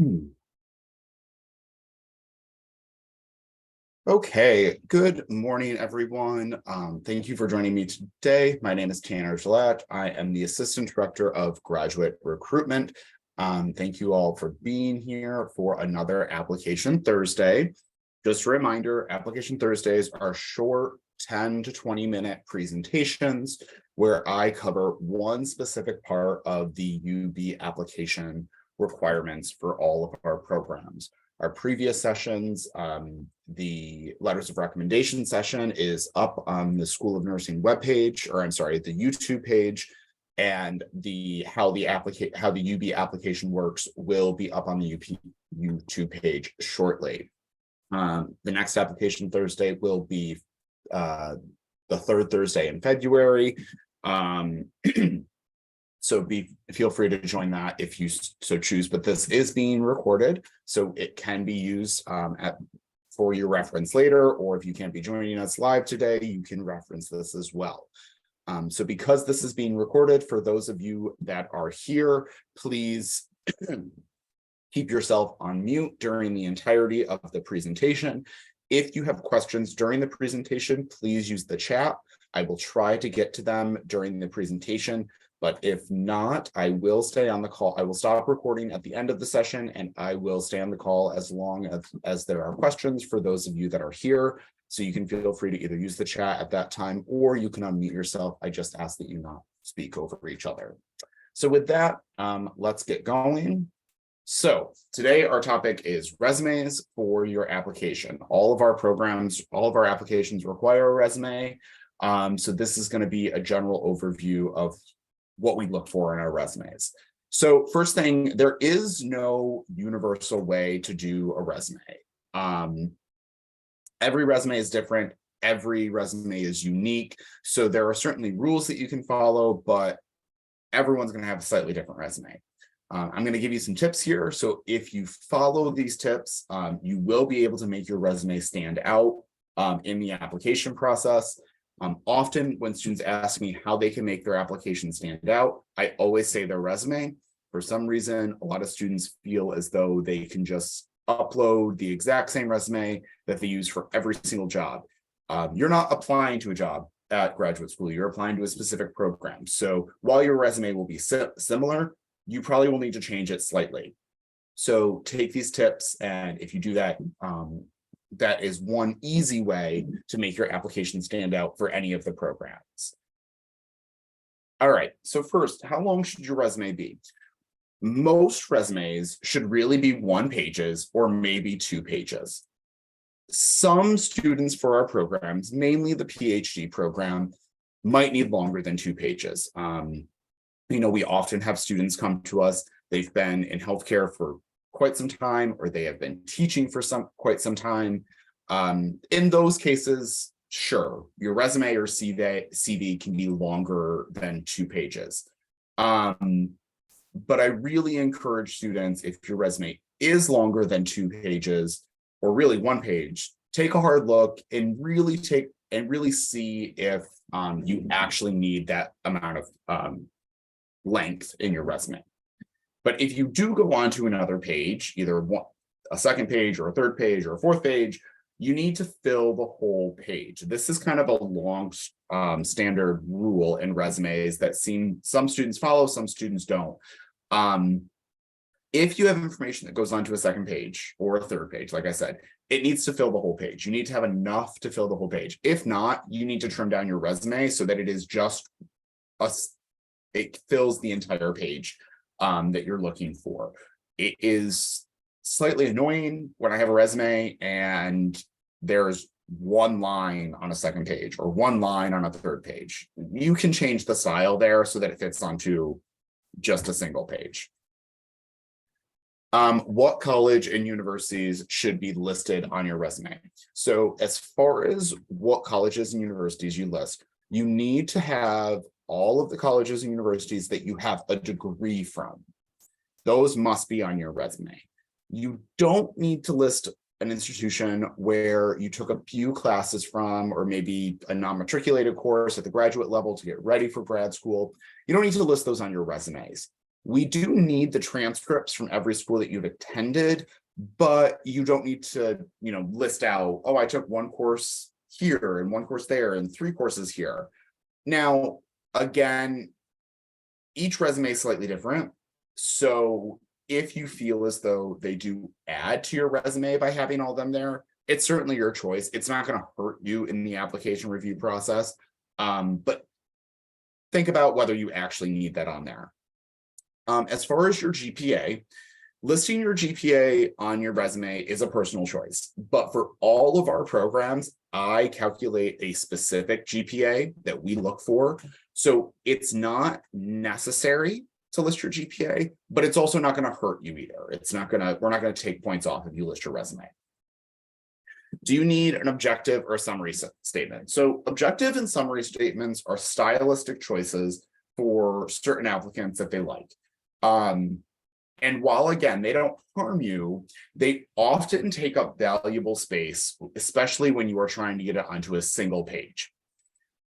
Hmm. Okay, good morning, everyone. Thank you for joining me today. My name is Tanner Gillette. I am the Assistant Director of Graduate Recruitment. Thank you all for being here for another Application Thursday. Just a reminder, Application Thursdays are short 10 to 20-minute presentations where I cover one specific part of the UB application requirements for all of our programs. Our previous sessions, the letters of recommendation session is up on the School of Nursing webpage, or I'm sorry, the YouTube page, and how the UB application works will be up on the YouTube page shortly. The next application Thursday will be the third Thursday in February. So feel free to join that if you so choose, but this is being recorded, so it can be used for your reference later, or if you can't be joining us live today, you can reference this as well. So because this is being recorded, for those of you that are here, please keep yourself on mute during the entirety of the presentation. If you have questions during the presentation, please use the chat. I will try to get to them during the presentation. But if not, I will stay on the call. I will stop recording at the end of the session, and I will stay on the call as long as there are questions for those of you that are here. So you can feel free to either use the chat at that time, or you can unmute yourself. I just ask that you not speak over each other. So with that, let's get going. So today our topic is resumes for your application. All of our programs, all of our applications require a resume. So this is going to be a general overview of what we look for in our resumes. So first thing, there is no universal way to do a resume. Every resume is different. Every resume is unique. So there are certainly rules that you can follow, but everyone's going to have a slightly different resume. I'm going to give you some tips here. So if you follow these tips, you will be able to make your resume stand out in the application process. Often when students ask me how they can make their application stand out, I always say their resume. For some reason, a lot of students feel as though they can just upload the exact same resume that they use for every single job. You're not applying to a job at graduate school, you're applying to a specific program. So while your resume will be similar, you probably will need to change it slightly. So take these tips, and if you do that, that is one easy way to make your application stand out for any of the programs. All right, so first, how long should your resume be? Most resumes should really be 1 page or maybe 2 pages. Some students for our programs, mainly the PhD program, might need longer than 2 pages. We often have students come to us, they've been in healthcare for quite some time, or they have been teaching for quite some time. In those cases, sure, your resume or CV can be longer than 2 pages. But I really encourage students, if your resume is longer than 2 pages, or really 1 page, take a hard look and really see if you actually need that amount of length in your resume. But if you do go on to another page, either a second page or a third page or a fourth page, you need to fill the whole page. This is kind of a long standard rule in resumes that some students follow, some students don't. If you have information that goes onto a second page or a third page, like I said, it needs to fill the whole page. You need to have enough to fill the whole page. If not, you need to trim down your resume so that it is just it fills the entire page that you're looking for. It is slightly annoying when I have a resume and there's 1 line on a second page or 1 line on a third page. You can change the style there so that it fits onto just a single page. What college and universities should be listed on your resume? So as far as what colleges and universities you list, you need to have all of the colleges and universities that you have a degree from. Those must be on your resume. You don't need to list an institution where you took a few classes from, or maybe a non-matriculated course at the graduate level to get ready for grad school. You don't need to list those on your resumes. We do need the transcripts from every school that you've attended, but you don't need to, list out, oh, I took one course here and one course there and 3 courses here. Now, again, each resume is slightly different. So if you feel as though they do add to your resume by having all them there, it's certainly your choice. It's not going to hurt you in the application review process. But think about whether you actually need that on there. As far as your GPA, listing your GPA on your resume is a personal choice. But for all of our programs, I calculate a specific GPA that we look for. So it's not necessary to list your GPA, but it's also not going to hurt you either. We're not going to take points off if you list your resume. Do you need an objective or a summary statement? So objective and summary statements are stylistic choices for certain applicants that they like. And while, again, they don't harm you, they often take up valuable space, especially when you are trying to get it onto a single page.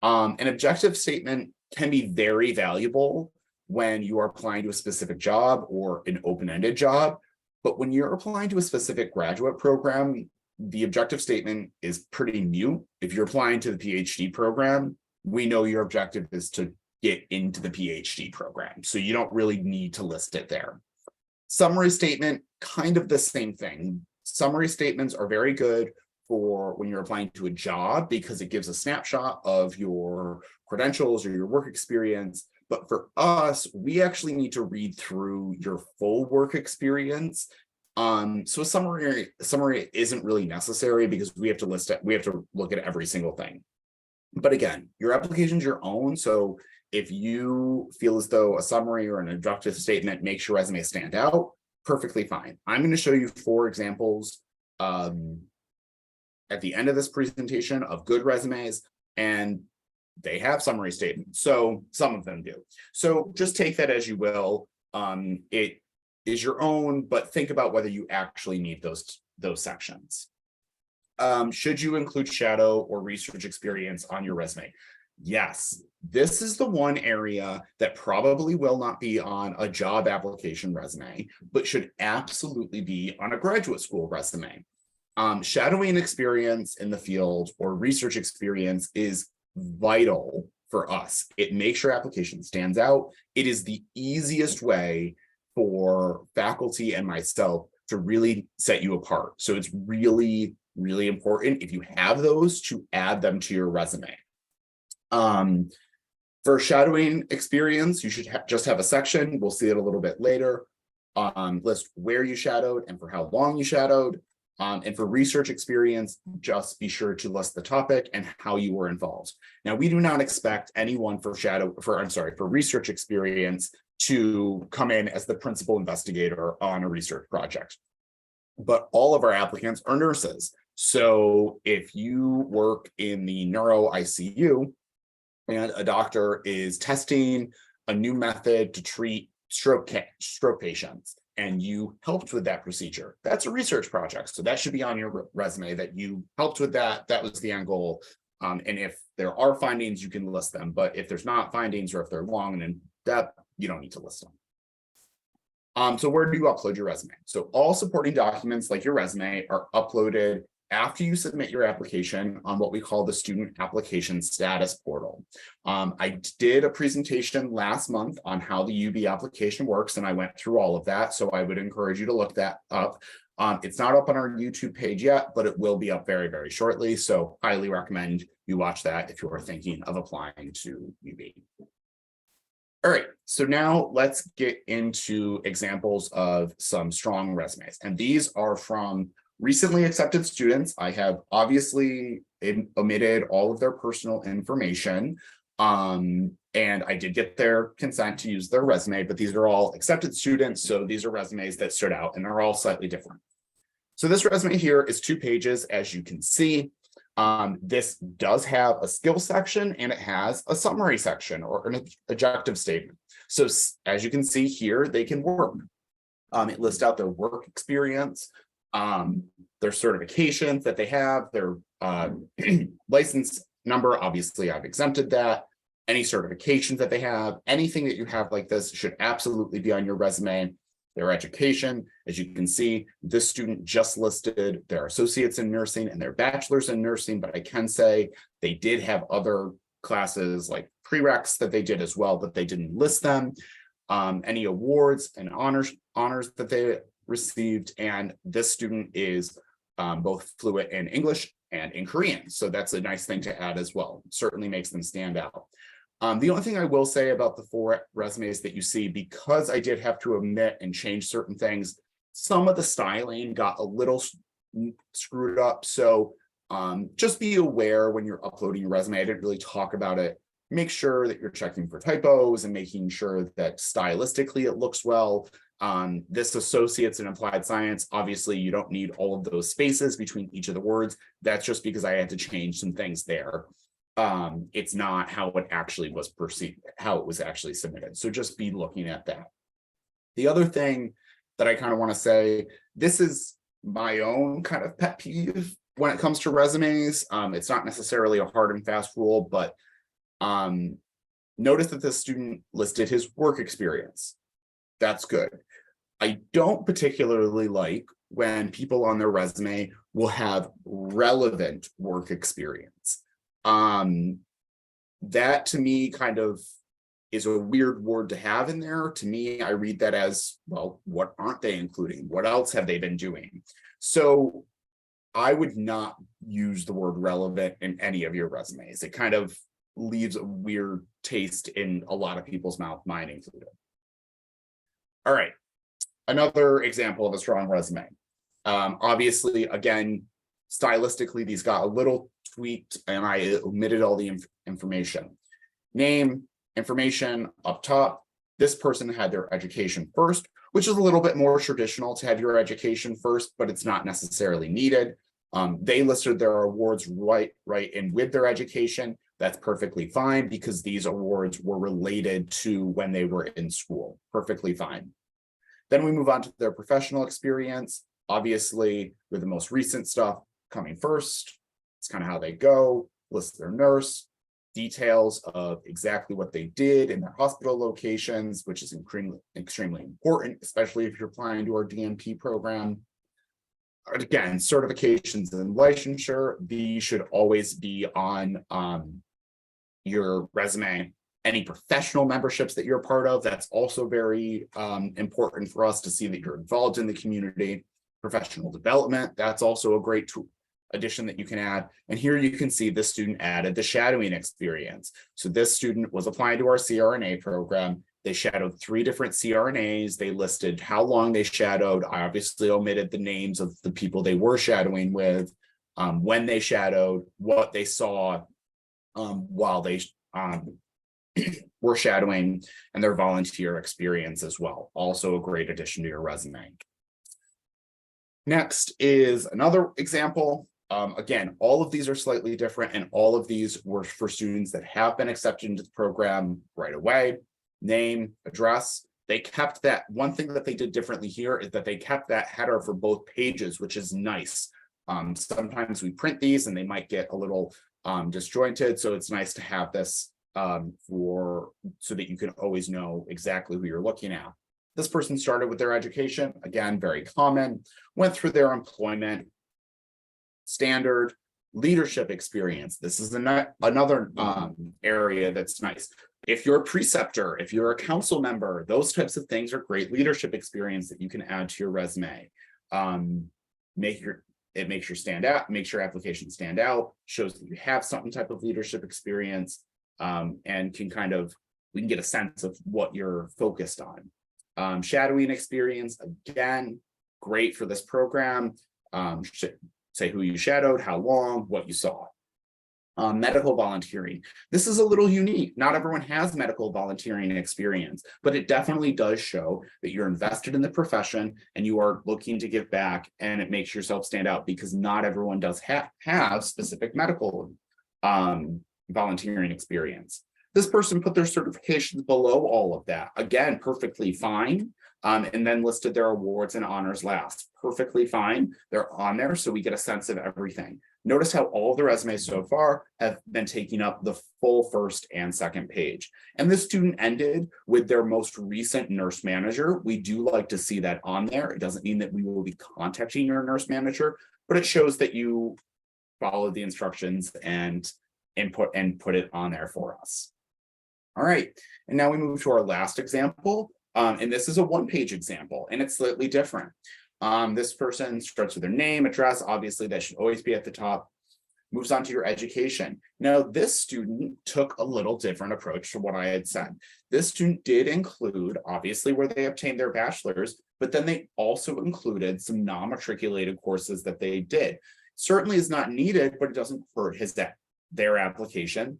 An objective statement can be very valuable when you are applying to a specific job or an open-ended job. But when you're applying to a specific graduate program, the objective statement is pretty mute. If you're applying to the PhD program, we know your objective is to get into the PhD program. So you don't really need to list it there. Summary statement, kind of the same thing. Summary statements are very good for when you're applying to a job because it gives a snapshot of your credentials or your work experience. But for us, we actually need to read through your full work experience. So a summary isn't really necessary because we have to list it. We have to look at every single thing. But again, your application is your own. So if you feel as though a summary or an objective statement makes your resume stand out, perfectly fine. I'm going to show you 4 examples at the end of this presentation of good resumes, and they have summary statements. So some of them do. So just take that as you will. It is your own, but think about whether you actually need those sections. Should you include shadow or research experience on your resume? Yes, this is the one area that probably will not be on a job application resume, but should absolutely be on a graduate school resume. Shadowing experience in the field or research experience is vital for us. It makes your application stands out. It is the easiest way for faculty and myself to really set you apart. So it's really, really important if you have those to add them to your resume. For shadowing experience, you should just have a section. We'll see it a little bit later. List where you shadowed and for how long you shadowed. And for research experience, just be sure to list the topic and how you were involved. Now, we do not expect anyone for research experience to come in as the principal investigator on a research project. But all of our applicants are nurses. So if you work in the neuro ICU and a doctor is testing a new method to treat stroke patients, and you helped with that procedure, that's a research project. So that should be on your resume that you helped with that. That was the end goal. And if there are findings, you can list them. But if there's not findings or if they're long and in depth, you don't need to list them. So where do you upload your resume? So all supporting documents like your resume are uploaded after you submit your application on what we call the Student Application Status Portal. I did a presentation last month on how the UB application works, and I went through all of that. So I would encourage you to look that up. It's not up on our YouTube page yet, but it will be up very, very shortly. So highly recommend you watch that if you are thinking of applying to UB. All right, so now let's get into examples of some strong resumes. And these are from recently accepted students. I have obviously omitted all of their personal information. And I did get their consent to use their resume, but these are all accepted students. So these are resumes that stood out and they're all slightly different. So this resume here is 2 pages, as you can see. This does have a skill section and it has a summary section or an objective statement. So as you can see here, they can work. It lists out their work experience, their certifications that they have, their license number. Obviously, I've exempted that. any certifications that they have, anything that you have like this should absolutely be on your resume. Their education, as you can see, this student just listed their associates in nursing and their bachelor's in nursing, but I can say they did have other classes like prereqs that they did as well, but they didn't list them. Any awards and honors that they received, and this student is both fluent in English and in Korean, so that's a nice thing to add as well. Certainly makes them stand out. The only thing I will say about the 4 resumes that you see, because I did have to omit and change certain things, some of the styling got a little screwed up. So just be aware when you're uploading your resume. I didn't really talk about it. Make sure that you're checking for typos and making sure that stylistically it looks well. This associates in applied science, obviously you don't need all of those spaces between each of the words. That's just because I had to change some things there. It's not how it actually was perceived, how it was actually submitted. So just be looking at that. The other thing that I kind of want to say, this is my own kind of pet peeve when it comes to resumes. It's not necessarily a hard and fast rule, but notice that this student listed his work experience. That's good. I don't particularly like when people on their resume will have relevant work experience. That to me kind of is a weird word to have in there. To me, I read that as, well, what aren't they including? What else have they been doing? So I would not use the word relevant in any of your resumes. It kind of leaves a weird taste in a lot of people's mouth, mine included. All right, another example of a strong resume. Obviously, again, stylistically, these got a little tweaked and I omitted all the information. Name, information up top. This person had their education first, which is a little bit more traditional to have your education first, but it's not necessarily needed. They listed their awards right in with their education. That's perfectly fine because these awards were related to when they were in school. Perfectly fine. Then we move on to their professional experience. Obviously, with the most recent stuff coming first, it's kind of how they go, list their nurse, details of exactly what they did in their hospital locations, which is extremely important, especially if you're applying to our DNP program. Again, certifications and licensure, these should always be on your resume. Any professional memberships that you're a part of, that's also very important for us to see that you're involved in the community. Professional development, that's also a great addition that you can add. And here you can see this student added the shadowing experience. So this student was applying to our CRNA program. They shadowed 3 different CRNAs. They listed how long they shadowed. I obviously omitted the names of the people they were shadowing with, when they shadowed, what they saw while they were shadowing, and their volunteer experience as well. Also a great addition to your resume. Next is another example. Again, all of these are slightly different, and all of these were for students that have been accepted into the program right away. Name, address. They kept that. One thing that they did differently here is that they kept that header for both pages, which is nice. Sometimes we print these and they might get a little disjointed, so it's nice to have this so that you can always know exactly who you're looking at. This person started with their education, again, very common, went through their employment, standard, leadership experience. This is another area that's nice. If you're a preceptor, if you're a council member, those types of things are great leadership experience that you can add to your resume. It makes your stand out, makes your application stand out, shows that you have some type of leadership experience, and we can get a sense of what you're focused on. Shadowing experience, again, great for this program. Say who you shadowed, how long, what you saw. Medical volunteering. This is a little unique. Not everyone has medical volunteering experience, but it definitely does show that you're invested in the profession and you are looking to give back, and it makes yourself stand out because not everyone does have specific medical volunteering experience. This person put their certifications below all of that. Again, perfectly fine. And then listed their awards and honors last. perfectly fine. They're on there, so we get a sense of everything. Notice how all of the resumes so far have been taking up the full first and second page. And this student ended with their most recent nurse manager. We do like to see that on there. It doesn't mean that we will be contacting your nurse manager, but it shows that you followed the instructions and put it on there for us. All right, and now we move to our last example. And this is a one-page example, and it's slightly different. This person starts with their name, address, obviously that should always be at the top, moves on to your education. Now, this student took a little different approach to what I had said. This student did include, obviously, where they obtained their bachelor's, but then they also included some non-matriculated courses that they did. Certainly is not needed, but it doesn't hurt their application.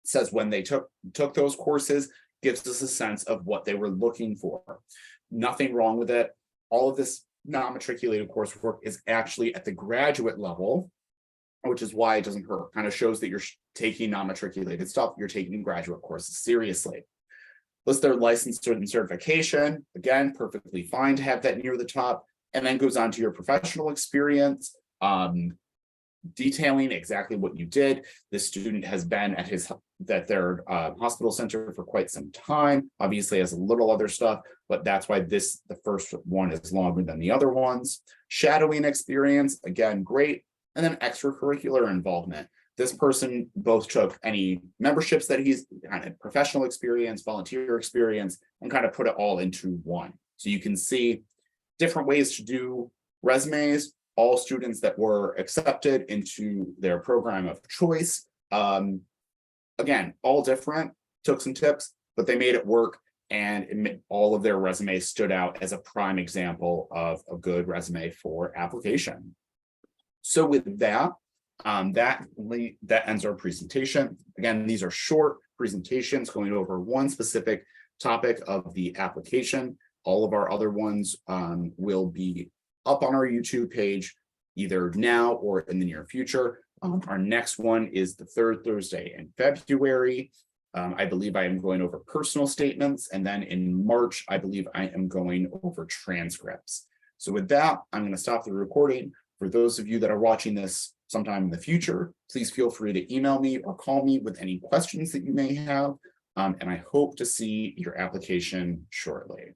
It says when they took those courses, gives us a sense of what they were looking for. Nothing wrong with it. All of this non-matriculated coursework is actually at the graduate level, which is why it doesn't hurt. Kind of shows that you're taking non-matriculated stuff, you're taking graduate courses seriously. List their license and certification. Again, perfectly fine to have that near the top, and then goes on to your professional experience, detailing exactly what you did. This student has been at their hospital center for quite some time. Obviously has a little other stuff, but that's why the first one is longer than the other ones. Shadowing experience, again, great. And then extracurricular involvement. This person both took any memberships that he's kind of professional experience, volunteer experience, and kind of put it all into one. So you can see different ways to do resumes. All students that were accepted into their program of choice. Again, all different, took some tips, but they made it work, and all of their resumes stood out as a prime example of a good resume for application. So with that, that ends our presentation. Again, these are short presentations going over one specific topic of the application. All of our other ones will be up on our YouTube page, either now or in the near future. Our next one is the third Thursday in February. I believe I am going over personal statements, and then in March, I believe I am going over transcripts. So with that, I'm going to stop the recording. For those of you that are watching this sometime in the future, please feel free to email me or call me with any questions that you may have. And I hope to see your application shortly.